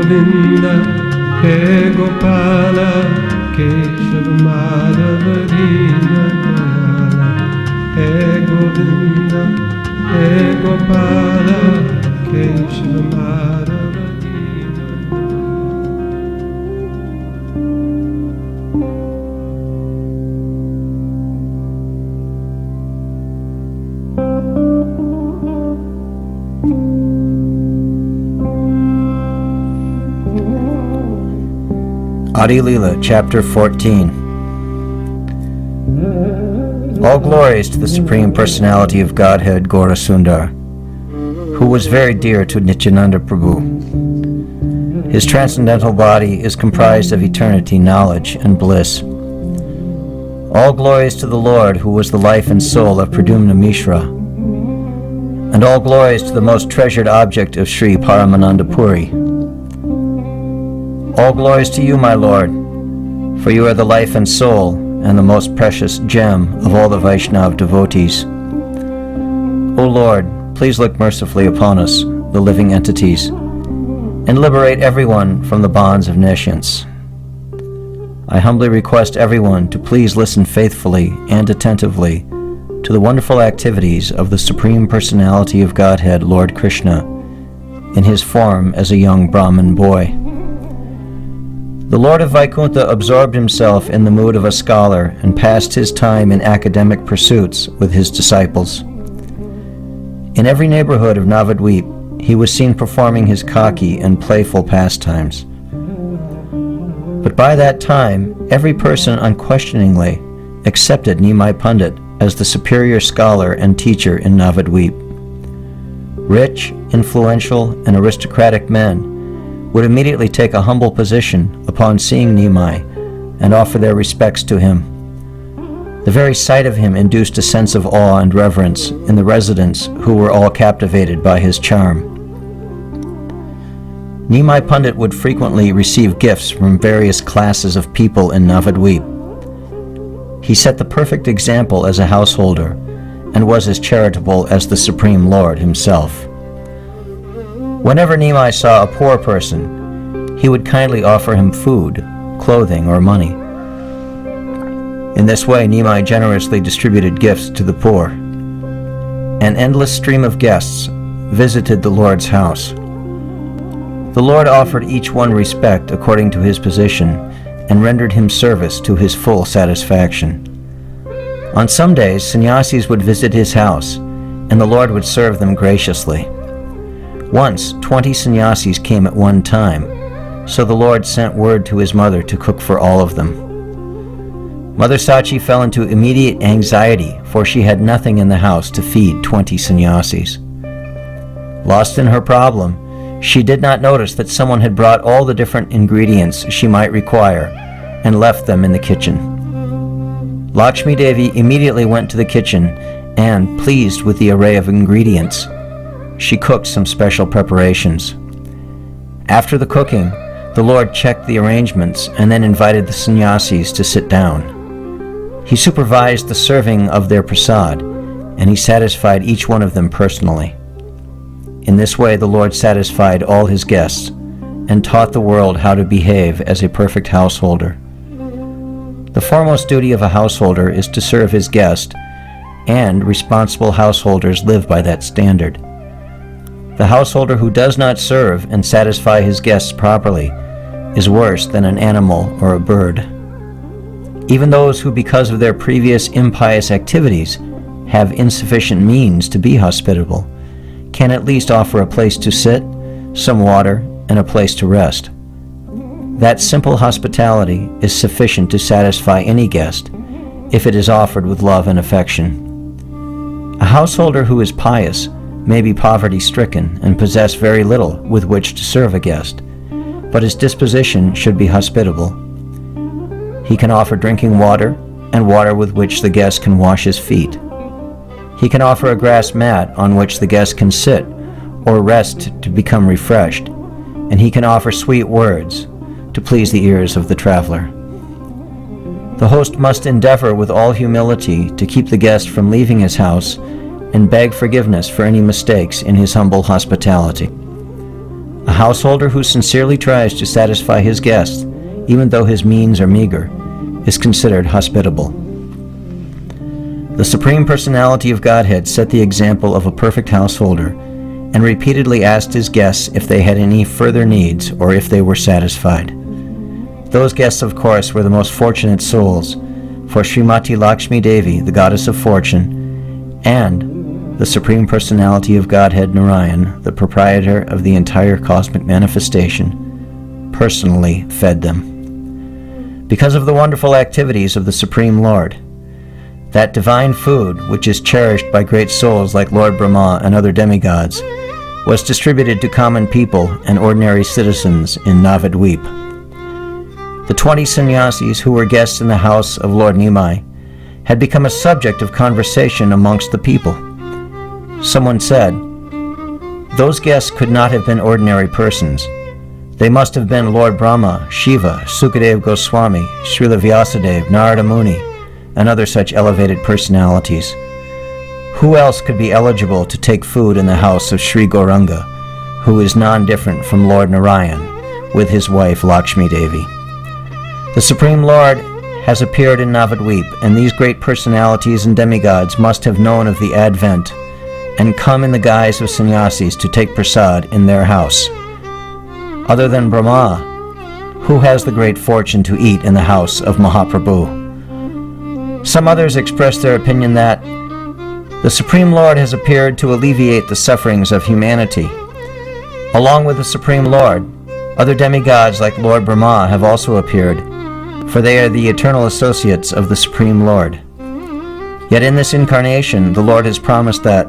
Govinda, He Gopala, Keshava Madhava Dina Dayala. He Govinda, He Gopala, Keshava Madhava Dina. Adi Lila, Chapter 14. All glories to the Supreme Personality of Godhead, Gaurasundar, who was very dear to Nityananda Prabhu. His transcendental body is comprised of eternity, knowledge, and bliss. All glories to the Lord, who was the life and soul of Pradyumna Mishra. And all glories to the most treasured object of Sri Paramananda Puri. All glories to you, my Lord, for you are the life and soul and the most precious gem of all the Vaishnava devotees. O Lord, please look mercifully upon us, the living entities, and liberate everyone from the bonds of nescience. I humbly request everyone to please listen faithfully and attentively to the wonderful activities of the Supreme Personality of Godhead, Lord Krishna, in his form as a young Brahmin boy. The Lord of Vaikuntha absorbed himself in the mood of a scholar and passed his time in academic pursuits with his disciples. In every neighborhood of Navadvip, he was seen performing his cocky and playful pastimes. But by that time, every person unquestioningly accepted Nimai Pandit as the superior scholar and teacher in Navadvip. Rich, influential, and aristocratic men would immediately take a humble position upon seeing Nimai and offer their respects to him. The very sight of him induced a sense of awe and reverence in the residents, who were all captivated by his charm. Nimai Pandit would frequently receive gifts from various classes of people in Navadvip. He set the perfect example as a householder and was as charitable as the Supreme Lord himself. Whenever Nimai saw a poor person, he would kindly offer him food, clothing, or money. In this way, Nimai generously distributed gifts to the poor. An endless stream of guests visited the Lord's house. The Lord offered each one respect according to his position and rendered him service to his full satisfaction. On some days, sannyasis would visit his house, and the Lord would serve them graciously. Once, 20 sannyasis came at one time, so the Lord sent word to his mother to cook for all of them. Mother Sachi fell into immediate anxiety, for she had nothing in the house to feed 20 sannyasis. Lost in her problem, she did not notice that someone had brought all the different ingredients she might require and left them in the kitchen. Lakshmi Devi immediately went to the kitchen and, pleased with the array of ingredients, she cooked some special preparations. After the cooking, the Lord checked the arrangements and then invited the sannyasis to sit down. He supervised the serving of their prasad, and he satisfied each one of them personally. In this way, the Lord satisfied all his guests and taught the world how to behave as a perfect householder. The foremost duty of a householder is to serve his guest, and responsible householders live by that standard. The householder who does not serve and satisfy his guests properly is worse than an animal or a bird. Even those who, because of their previous impious activities, have insufficient means to be hospitable, can at least offer a place to sit, some water, and a place to rest. That simple hospitality is sufficient to satisfy any guest if it is offered with love and affection. A householder who is pious may be poverty-stricken and possess very little with which to serve a guest, but his disposition should be hospitable. He can offer drinking water and water with which the guest can wash his feet. He can offer a grass mat on which the guest can sit or rest to become refreshed, and he can offer sweet words to please the ears of the traveler. The host must endeavor with all humility to keep the guest from leaving his house and beg forgiveness for any mistakes in his humble hospitality. A householder who sincerely tries to satisfy his guests, even though his means are meager, is considered hospitable. The Supreme Personality of Godhead set the example of a perfect householder and repeatedly asked his guests if they had any further needs or if they were satisfied. Those guests, of course, were the most fortunate souls, for Srimati Lakshmi Devi, the goddess of fortune, and the Supreme Personality of Godhead Narayan, the proprietor of the entire cosmic manifestation, personally fed them. Because of the wonderful activities of the Supreme Lord, that divine food, which is cherished by great souls like Lord Brahma and other demigods, was distributed to common people and ordinary citizens in Navadvip. The 20 sannyasis who were guests in the house of Lord Nimai had become a subject of conversation amongst the people. Someone said, "Those guests could not have been ordinary persons. They must have been Lord Brahma, Shiva, Sukadeva Goswami, Srila Vyasadeva, Narada Muni, and other such elevated personalities. Who else could be eligible to take food in the house of Sri Gauranga, who is non-different from Lord Narayan, with his wife Lakshmi Devi? The Supreme Lord has appeared in Navadvip, and these great personalities and demigods must have known of the advent and come in the guise of sannyasis to take prasad in their house. Other than Brahma, who has the great fortune to eat in the house of Mahaprabhu?" Some others expressed their opinion that the Supreme Lord has appeared to alleviate the sufferings of humanity. Along with the Supreme Lord, other demigods like Lord Brahma have also appeared, for they are the eternal associates of the Supreme Lord. Yet in this incarnation, the Lord has promised that,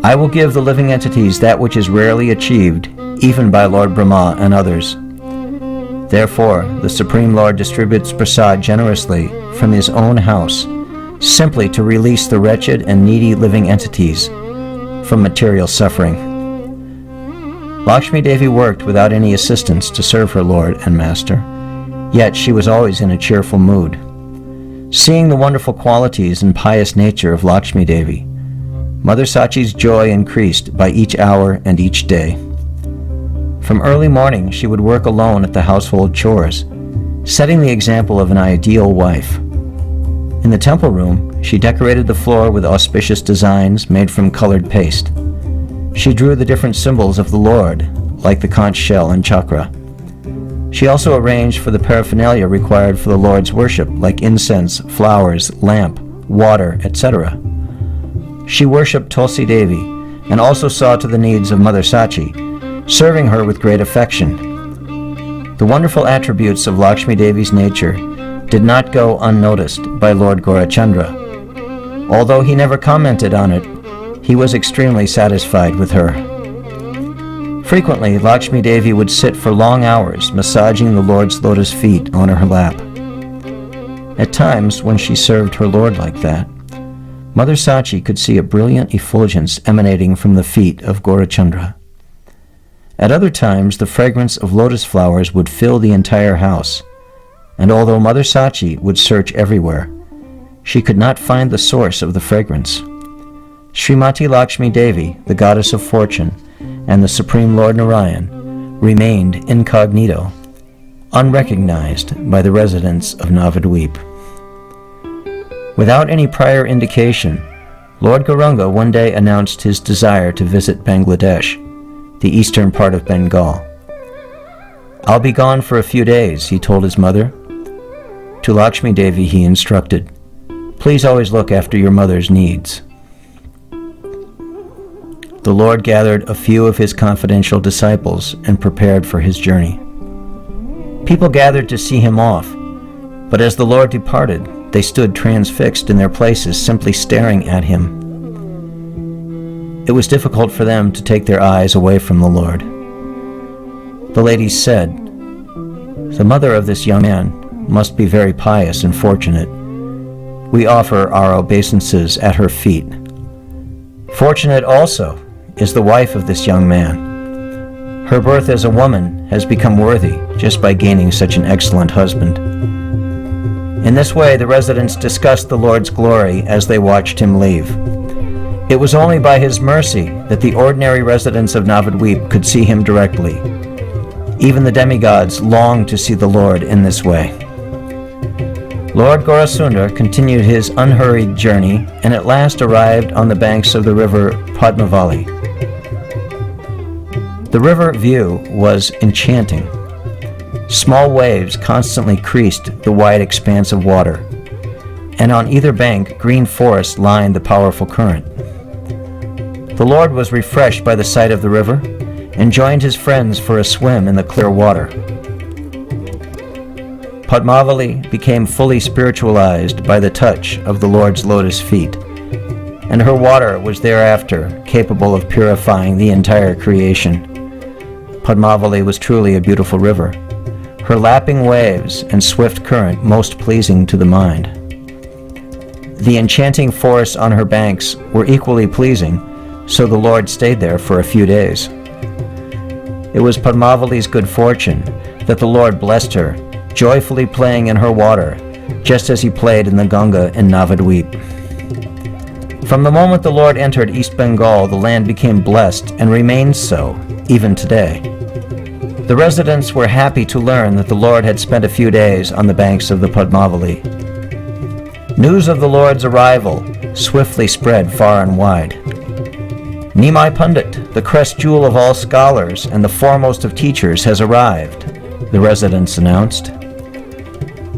"I will give the living entities that which is rarely achieved, even by Lord Brahma and others." Therefore, the Supreme Lord distributes prasad generously from his own house, simply to release the wretched and needy living entities from material suffering. Lakshmi Devi worked without any assistance to serve her Lord and Master, yet she was always in a cheerful mood. Seeing the wonderful qualities and pious nature of Lakshmi Devi, Mother Sachi's joy increased by each hour and each day. From early morning, she would work alone at the household chores, setting the example of an ideal wife. In the temple room, she decorated the floor with auspicious designs made from colored paste. She drew the different symbols of the Lord, like the conch shell and chakra. She also arranged for the paraphernalia required for the Lord's worship, like incense, flowers, lamp, water, etc. She worshipped Tulasi Devi and also saw to the needs of Mother Sachi, serving her with great affection. The wonderful attributes of Lakshmi Devi's nature did not go unnoticed by Lord Gaurachandra. Although he never commented on it, he was extremely satisfied with her. Frequently, Lakshmi Devi would sit for long hours massaging the Lord's lotus feet on her lap. At times, when she served her Lord like that, Mother Sachi could see a brilliant effulgence emanating from the feet of Gaurachandra. At other times, the fragrance of lotus flowers would fill the entire house, and although Mother Sachi would search everywhere, she could not find the source of the fragrance. Srimati Lakshmi Devi, the goddess of fortune, and the Supreme Lord Narayan remained incognito, unrecognized by the residents of Navadvip. Without any prior indication, Lord Gauranga one day announced his desire to visit Bangladesh, the eastern part of Bengal. "I'll be gone for a few days," he told his mother. To Lakshmi Devi he instructed, "Please always look after your mother's needs." The Lord gathered a few of his confidential disciples and prepared for his journey. People gathered to see him off, but as the Lord departed, they stood transfixed in their places, simply staring at him. It was difficult for them to take their eyes away from the Lord. The ladies said, "The mother of this young man must be very pious and fortunate. We offer our obeisances at her feet. Fortunate also is the wife of this young man. Her birth as a woman has become worthy just by gaining such an excellent husband." In this way, the residents discussed the Lord's glory as they watched him leave. It was only by his mercy that the ordinary residents of Navadvip could see him directly, Even the demigods long to see the Lord in this way. Lord Gaurasundar continued his unhurried journey and at last arrived on the banks of the river Padmavali. The river view was enchanting. Small waves constantly creased the wide expanse of water, and on either bank green forest lined the powerful current. The Lord was refreshed by the sight of the river and joined his friends for a swim in the clear water. Padmavali became fully spiritualized by the touch of the Lord's lotus feet, and her water was thereafter capable of purifying the entire creation. Padmavali was truly a beautiful river, her lapping waves and swift current most pleasing to the mind. The enchanting forests on her banks were equally pleasing, so the Lord stayed there for a few days. It was Padmavali's good fortune that the Lord blessed her, joyfully playing in her water, just as he played in the Ganga in Navadvip. From the moment the Lord entered East Bengal, the land became blessed and remains so, even today. The residents were happy to learn that the Lord had spent a few days on the banks of the Padmavali. News of the Lord's arrival swiftly spread far and wide. Nimai Pandit, the crest jewel of all scholars and the foremost of teachers, has arrived, the residents announced.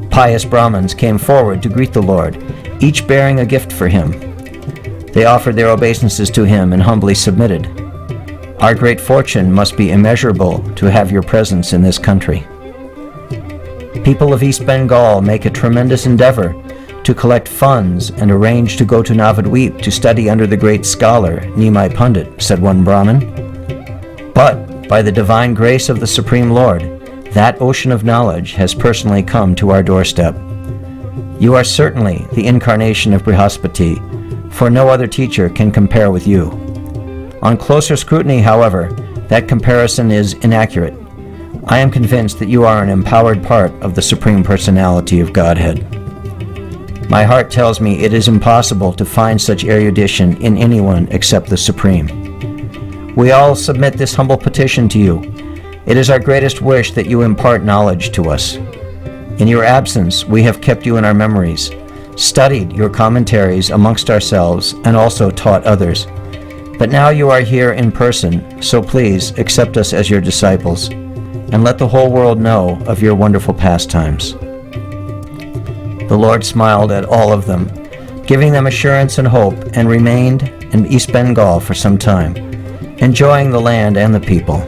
Pious Brahmins came forward to greet the Lord, each bearing a gift for him. They offered their obeisances to him and humbly submitted. Our great fortune must be immeasurable to have your presence in this country. People of East Bengal make a tremendous endeavor to collect funds and arrange to go to Navadvip to study under the great scholar Nimai Pandit, said one Brahmin. But, by the divine grace of the Supreme Lord, that ocean of knowledge has personally come to our doorstep. You are certainly the incarnation of Brihaspati, for no other teacher can compare with you. On closer scrutiny, however, that comparison is inaccurate. I am convinced that you are an empowered part of the Supreme Personality of Godhead. My heart tells me it is impossible to find such erudition in anyone except the Supreme. We all submit this humble petition to you. It is our greatest wish that you impart knowledge to us. In your absence, we have kept you in our memories, studied your commentaries amongst ourselves, and also taught others. But now you are here in person, so please accept us as your disciples, and let the whole world know of your wonderful pastimes. The Lord smiled at all of them, giving them assurance and hope, and remained in East Bengal for some time, enjoying the land and the people.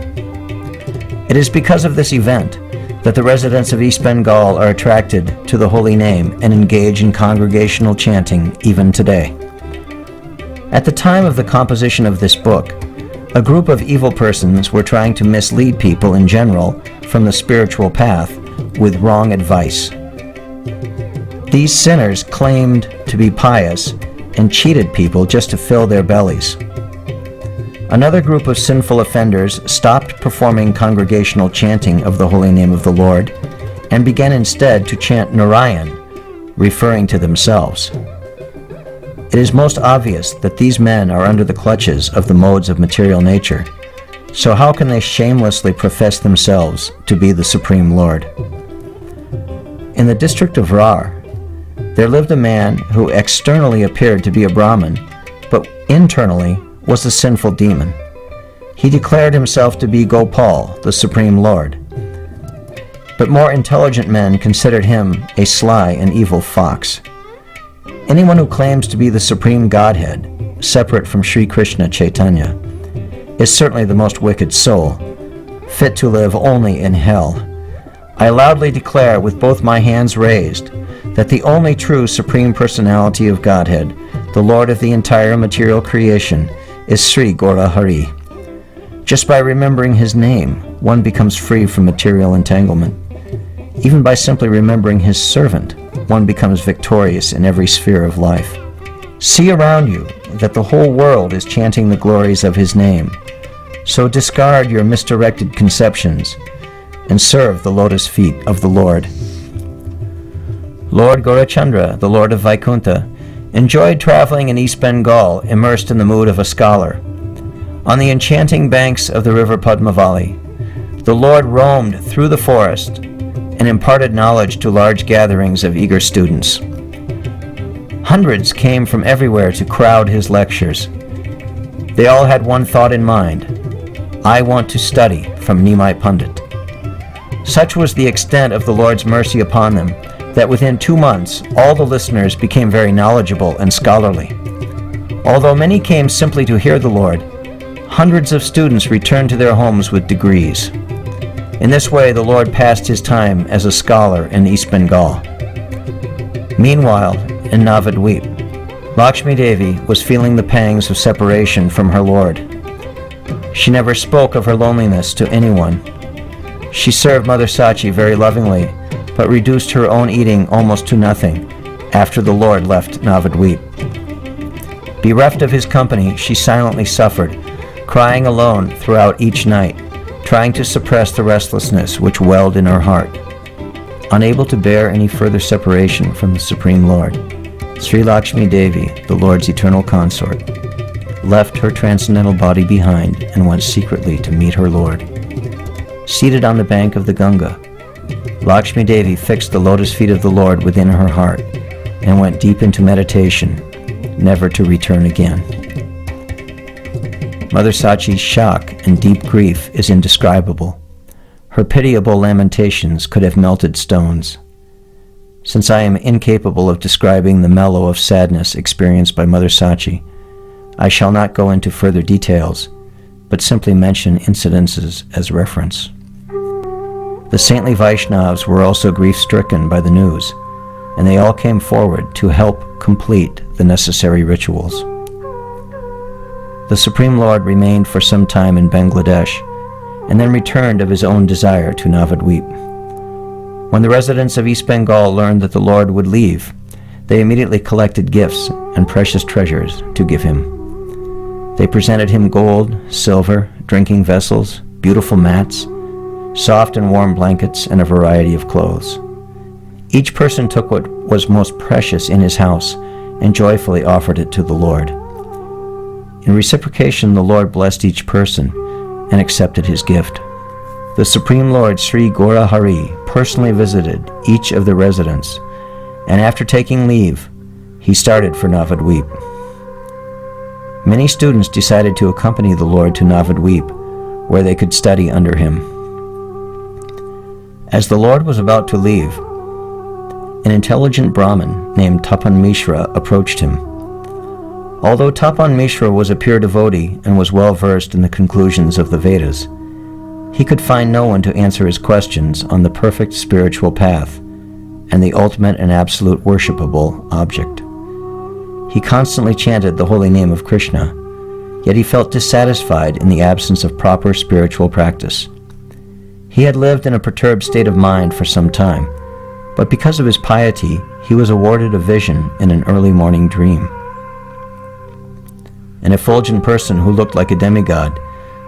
It is because of this event that the residents of East Bengal are attracted to the holy name and engage in congregational chanting even today. At the time of the composition of this book, a group of evil persons were trying to mislead people in general from the spiritual path with wrong advice. These sinners claimed to be pious and cheated people just to fill their bellies. Another group of sinful offenders stopped performing congregational chanting of the holy name of the Lord and began instead to chant Narayan, referring to themselves. It is most obvious that these men are under the clutches of the modes of material nature, so how can they shamelessly profess themselves to be the Supreme Lord? In the district of Rar, there lived a man who externally appeared to be a Brahmin, but internally was a sinful demon. He declared himself to be Gopal, the Supreme Lord. But more intelligent men considered him a sly and evil fox. Anyone who claims to be the Supreme Godhead, separate from Sri Krishna Chaitanya, is certainly the most wicked soul, fit to live only in hell. I loudly declare with both my hands raised that the only true Supreme Personality of Godhead, the Lord of the entire material creation, is Sri Gaura Hari. Just by remembering his name, one becomes free from material entanglement. Even by simply remembering his servant, one becomes victorious in every sphere of life. See around you that the whole world is chanting the glories of his name. So discard your misdirected conceptions and serve the lotus feet of the Lord. Lord Gaurachandra, the Lord of Vaikuntha, enjoyed traveling in East Bengal, immersed in the mood of a scholar. On the enchanting banks of the river Padmavali, The Lord roamed through the forest and imparted knowledge to large gatherings of eager students. Hundreds came from everywhere to crowd his lectures. They all had one thought in mind: I want to study from Nimai Pandit. Such was the extent of the Lord's mercy upon them that within 2 months all the listeners became very knowledgeable and scholarly. Although many came simply to hear the Lord, hundreds of students returned to their homes with degrees. In this way, the Lord passed his time as a scholar in East Bengal. Meanwhile, in Navadvip, Lakshmi Devi was feeling the pangs of separation from her Lord. She never spoke of her loneliness to anyone. She served Mother Sachi very lovingly, but reduced her own eating almost to nothing after the Lord left Navadvip. Bereft of his company, she silently suffered, crying alone throughout each night, trying to suppress the restlessness which welled in her heart. Unable to bear any further separation from the Supreme Lord, Sri Lakshmi Devi, the Lord's eternal consort, left her transcendental body behind and went secretly to meet her Lord. Seated on the bank of the Ganga, Lakshmi Devi fixed the lotus feet of the Lord within her heart and went deep into meditation, never to return again. Mother Sachi's shock and deep grief is indescribable. Her pitiable lamentations could have melted stones. Since I am incapable of describing the mellow of sadness experienced by Mother Sachi, I shall not go into further details, but simply mention incidences as reference. The saintly Vaishnavas were also grief-stricken by the news, and they all came forward to help complete the necessary rituals. The Supreme Lord remained for some time in Bangladesh, and then returned of his own desire to Navadvip. When the residents of East Bengal learned that the Lord would leave, they immediately collected gifts and precious treasures to give him. They presented him gold, silver, drinking vessels, beautiful mats, soft and warm blankets, and a variety of clothes. Each person took what was most precious in his house and joyfully offered it to the Lord. In reciprocation, the Lord blessed each person and accepted his gift. The Supreme Lord Sri Gora Hari personally visited each of the residents, and after taking leave, he started for Navadvip. Many students decided to accompany the Lord to Navadvip, where they could study under him. As the Lord was about to leave, an intelligent Brahmin named Tapan Mishra approached him. Although Tapan Mishra was a pure devotee and was well versed in the conclusions of the Vedas, he could find no one to answer his questions on the perfect spiritual path and the ultimate and absolute worshipable object. He constantly chanted the holy name of Krishna, yet he felt dissatisfied in the absence of proper spiritual practice. He had lived in a perturbed state of mind for some time, but because of his piety, he was awarded a vision in an early morning dream. An effulgent person who looked like a demigod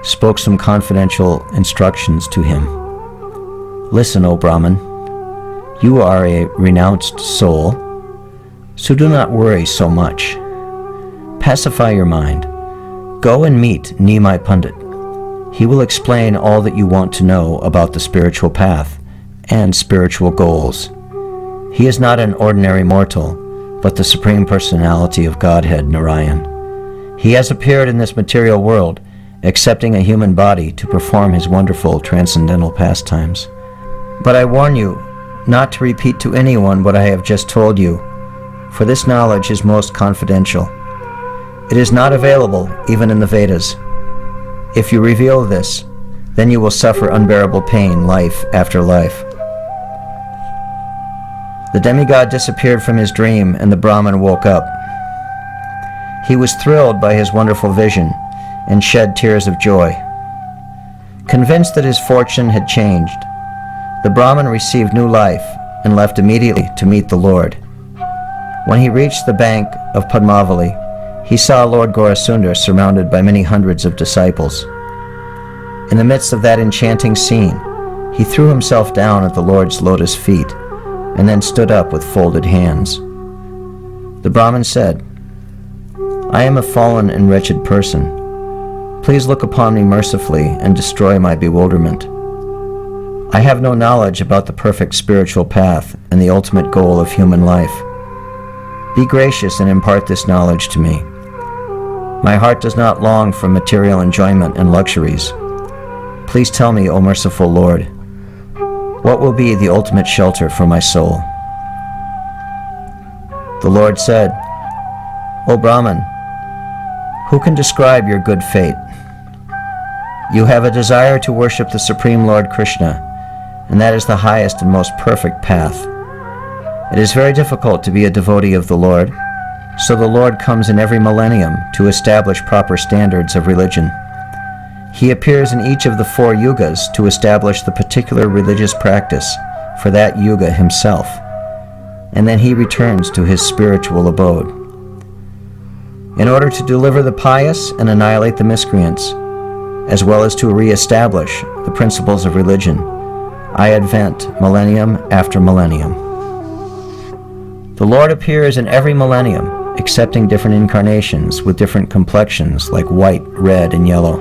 spoke some confidential instructions to him. Listen, O Brahman, you are a renounced soul, so do not worry so much. Pacify your mind. Go and meet Nimai Pandit. He will explain all that you want to know about the spiritual path and spiritual goals. He is not an ordinary mortal, but the Supreme Personality of Godhead, Narayan. He has appeared in this material world, accepting a human body to perform his wonderful transcendental pastimes. But I warn you not to repeat to anyone what I have just told you, for this knowledge is most confidential. It is not available even in the Vedas. If you reveal this, then you will suffer unbearable pain life after life. The demigod disappeared from his dream, and the Brahmin woke up. He was thrilled by his wonderful vision and shed tears of joy. Convinced that his fortune had changed, the Brahmin received new life and left immediately to meet the Lord. When he reached the bank of Padmavali, he saw Lord Gaurasundar surrounded by many hundreds of disciples. In the midst of that enchanting scene, he threw himself down at the Lord's lotus feet and then stood up with folded hands. The Brahmin said, I am a fallen and wretched person. Please look upon me mercifully and destroy my bewilderment. I have no knowledge about the perfect spiritual path and the ultimate goal of human life. Be gracious and impart this knowledge to me. My heart does not long for material enjoyment and luxuries. Please tell me, O merciful Lord, what will be the ultimate shelter for my soul? The Lord said, O Brahman, who can describe your good fate? You have a desire to worship the Supreme Lord Krishna, and that is the highest and most perfect path. It is very difficult to be a devotee of the Lord, so the Lord comes in every millennium to establish proper standards of religion. He appears in each of the 4 yugas to establish the particular religious practice for that yuga himself, and then he returns to his spiritual abode. In order to deliver the pious and annihilate the miscreants, as well as to re-establish the principles of religion, I advent millennium after millennium. The Lord appears in every millennium, accepting different incarnations with different complexions like white, red, and yellow.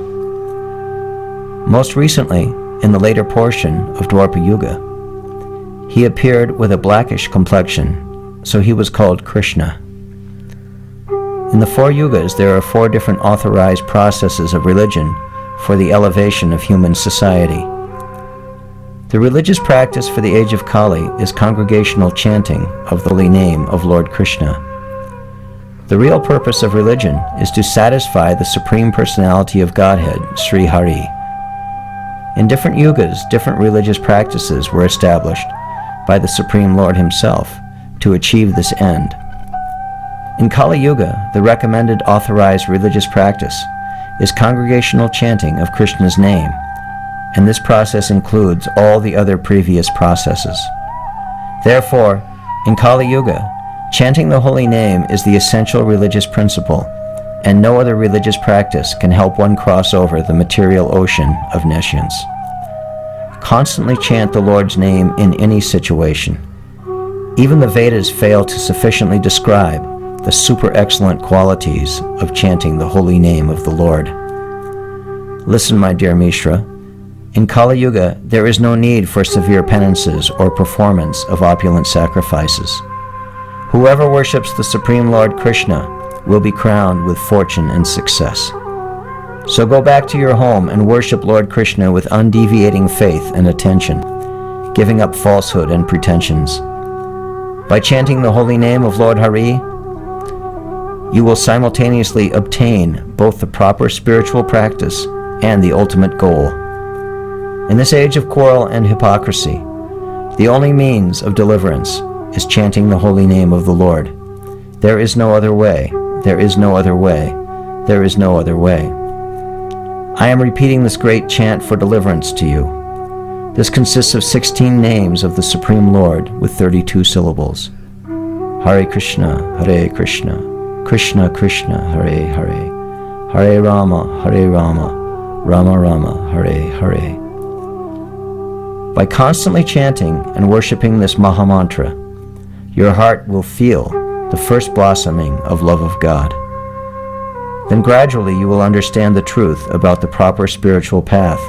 Most recently, in the later portion of Dwapara Yuga, he appeared with a blackish complexion, so he was called Krsna. In the 4 yugas, there are 4 different authorized processes of religion for the elevation of human society. The religious practice for the age of Kali is congregational chanting of the holy name of Lord Krishna. The real purpose of religion is to satisfy the Supreme Personality of Godhead, Sri Hari. In different yugas, different religious practices were established by the Supreme Lord himself to achieve this end. In Kali Yuga, the recommended authorized religious practice is congregational chanting of Krishna's name, and this process includes all the other previous processes. Therefore, in Kali Yuga, chanting the holy name is the essential religious principle, and no other religious practice can help one cross over the material ocean of nescience. Constantly chant the Lord's name in any situation. Even the Vedas fail to sufficiently describe the super excellent qualities of chanting the holy name of the Lord. Listen, my dear Mishra, in Kali Yuga there is no need for severe penances or performance of opulent sacrifices. Whoever worships the Supreme Lord Krishna will be crowned with fortune and success. So go back to your home and worship Lord Krishna with undeviating faith and attention, giving up falsehood and pretensions. By chanting the holy name of Lord Hari, you will simultaneously obtain both the proper spiritual practice and the ultimate goal. In this age of quarrel and hypocrisy, the only means of deliverance is chanting the holy name of the Lord. There is no other way. There is no other way. There is no other way. I am repeating this great chant for deliverance to you. This consists of 16 names of the Supreme Lord with 32 syllables. Hare Krishna, Krishna Krishna, Hare Hare, Hare Rama, Rama Rama, Hare Hare. By constantly chanting and worshipping this Mahamantra, your heart will feel the first blossoming of love of God. Then gradually you will understand the truth about the proper spiritual path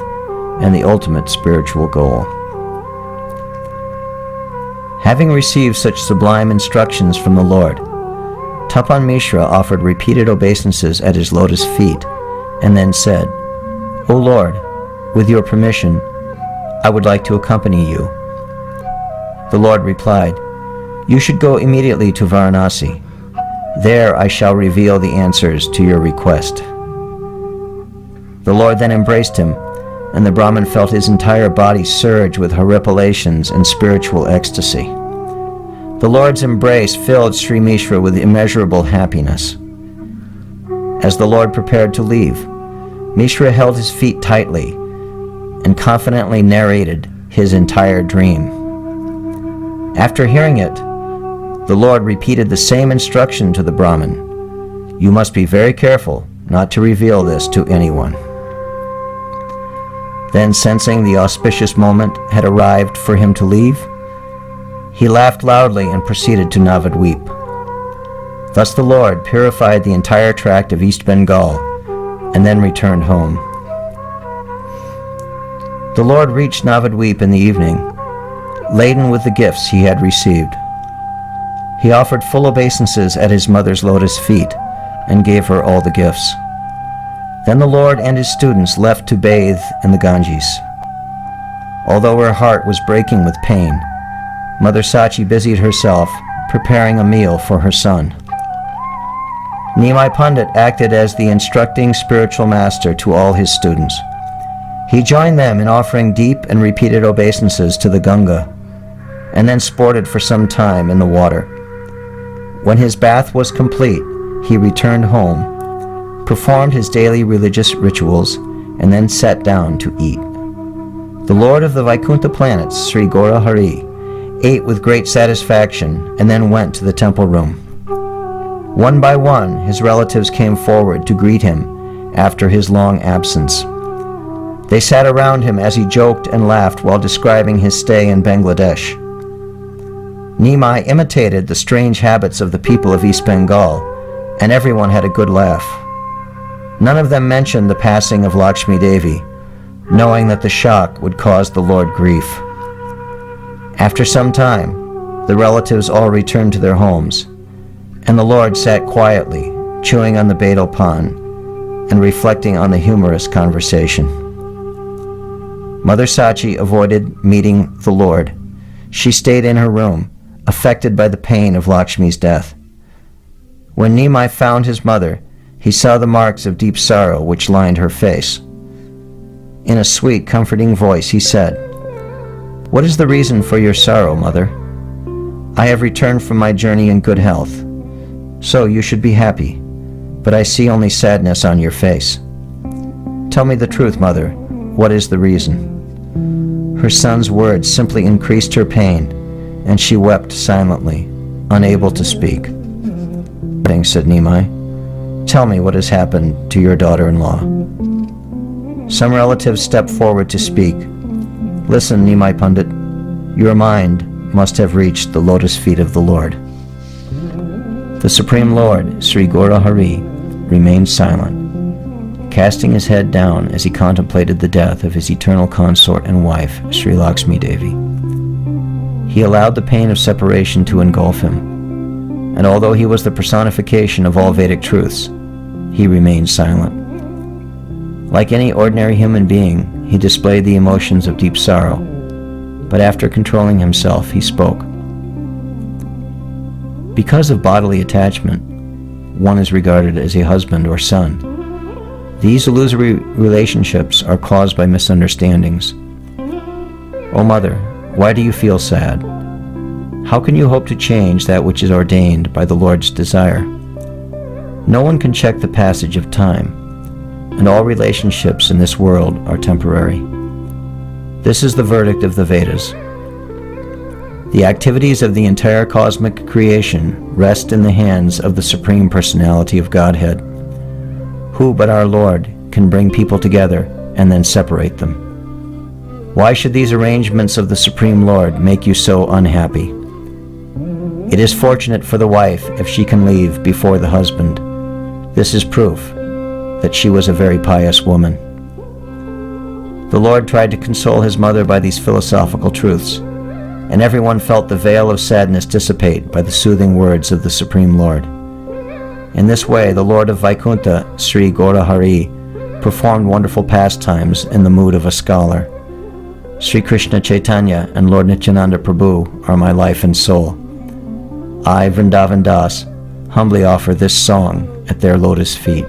and the ultimate spiritual goal. Having received such sublime instructions from the Lord, Tapan Mishra offered repeated obeisances at his lotus feet and then said, O Lord, with your permission, I would like to accompany you. The Lord replied, You should go immediately to Varanasi. There I shall reveal the answers to your request. The Lord then embraced him, and the Brahmin felt his entire body surge with horripilations and spiritual ecstasy. The Lord's embrace filled Sri Mishra with immeasurable happiness. As the Lord prepared to leave, Mishra held his feet tightly and confidently narrated his entire dream. After hearing it, the Lord repeated the same instruction to the Brahmin. You must be very careful not to reveal this to anyone. Then, sensing the auspicious moment had arrived for him to leave, he laughed loudly and proceeded to Navadweep. Thus the Lord purified the entire tract of East Bengal and then returned home. The Lord reached Navadvip in the evening, laden with the gifts he had received. He offered full obeisances at his mother's lotus feet and gave her all the gifts. Then the Lord and his students left to bathe in the Ganges. Although her heart was breaking with pain, Mother Sachi busied herself preparing a meal for her son. Nimai Pandit acted as the instructing spiritual master to all his students. He joined them in offering deep and repeated obeisances to the Ganga, and then sported for some time in the water. When his bath was complete, he returned home, performed his daily religious rituals, and then sat down to eat. The Lord of the Vaikuntha planets, Sri Gaura Hari, ate with great satisfaction and then went to the temple room. One by one, his relatives came forward to greet him after his long absence. They sat around him as he joked and laughed while describing his stay in Bangladesh. Nimai imitated the strange habits of the people of East Bengal, and everyone had a good laugh. None of them mentioned the passing of Lakshmi Devi, knowing that the shock would cause the Lord grief. After some time, the relatives all returned to their homes, and the Lord sat quietly, chewing on the betel pan and reflecting on the humorous conversation. Mother Sachi avoided meeting the Lord. She stayed in her room, affected by the pain of Lakshmi's death. When Nimai found his mother, he saw the marks of deep sorrow which lined her face. In a sweet, comforting voice, he said, "What is the reason for your sorrow, mother? I have returned from my journey in good health, so you should be happy, but I see only sadness on your face. Tell me the truth, mother. What is the reason?" Her son's words simply increased her pain, and she wept silently, unable to speak. "Thanks," said Nimai. "Tell me what has happened to your daughter-in-law." Some relatives stepped forward to speak. "Listen, Nimai Pandit, your mind must have reached the lotus feet of the Lord." The Supreme Lord, Sri Gaura Hari, remained silent, casting his head down as he contemplated the death of his eternal consort and wife, Sri Lakshmi Devi. He allowed the pain of separation to engulf him, and although he was the personification of all Vedic truths, he remained silent. Like any ordinary human being, he displayed the emotions of deep sorrow, but after controlling himself, he spoke. Because of bodily attachment, one is regarded as a husband or son. These illusory relationships are caused by misunderstandings. O mother, why do you feel sad? How can you hope to change that which is ordained by the Lord's desire? No one can check the passage of time, and all relationships in this world are temporary. This is the verdict of the Vedas. The activities of the entire cosmic creation rest in the hands of the Supreme Personality of Godhead. Who but our Lord can bring people together and then separate them? Why should these arrangements of the Supreme Lord make you so unhappy? It is fortunate for the wife if she can leave before the husband. This is proof that she was a very pious woman. The Lord tried to console his mother by these philosophical truths, and everyone felt the veil of sadness dissipate by the soothing words of the Supreme Lord. In this way, the Lord of Vaikuntha, Sri Gaura Hari, performed wonderful pastimes in the mood of a scholar. Sri Krishna Chaitanya and Lord Nityananda Prabhu are my life and soul. I, Vrindavan Das, humbly offer this song at their lotus feet.